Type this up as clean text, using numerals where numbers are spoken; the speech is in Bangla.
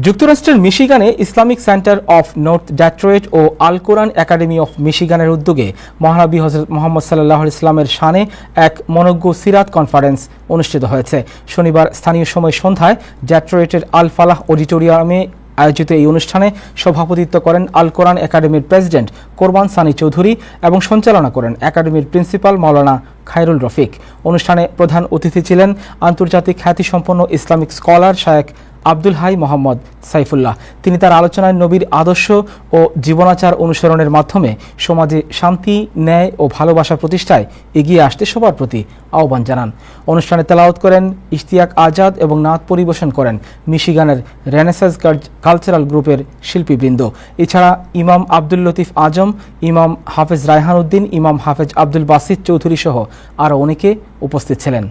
যুক্তরাষ্ট্রের মিশিগানে Islamic centre of North Detroit ও আল কোরআন একাডেমি অফ মিশিগানের উদ্যোগে মহানবী হযরত মুহাম্মদ সাল্লাল্লাহু আলাইহি ওয়াসাল্লামের শানে এক মনোজ্ঞ সিরাত কনফারেন্স অনুষ্ঠিত হয়েছে। শনিবার স্থানীয় সময় সন্ধ্যায় ডেট্রয়েটের আল ফালাহ অডিটোরিয়ামে আয়োজিত এই অনুষ্ঠানে সভাপতিত্ব করেন আল কোরআন একাডেমির প্রেসিডেন্ট কোরবান সানি চৌধুরী এবং সঞ্চালনা করেন একাডেমির প্রিন্সিপাল মাওলানা খায়রুল রফিক। অনুষ্ঠানে প্রধান অতিথি ছিলেন আন্তর্জাতিক খ্যাতিসম্পন্ন ইসলামিক স্কলার শায়েখ আব্দুল হাই মোহাম্মদ সাইফুল্লাহ। তিনি তার আলোচনায় নবীর আদর্শ ও জীবনাচার অনুসরণের মাধ্যমে সমাজে শান্তি, ন্যায় ও ভালোবাসা প্রতিষ্ঠায় এগিয়ে আসতে সবার প্রতি আহ্বান জানান। অনুষ্ঠানে তেলাওয়াত করেন ইশতিয়াক আজাদ এবং নাত পরিবেশন করেন মিশিগানের রেনেসান্স কালচারাল গ্রুপের শিল্পীবৃন্দ। এছাড়া ইমাম আব্দুল লতিফ আজম, ইমাম হাফেজ রায়হান উদ্দিন, ইমাম হাফেজ আব্দুল বাসিত চৌধুরী সহ আরও অনেকে উপস্থিত ছিলেন।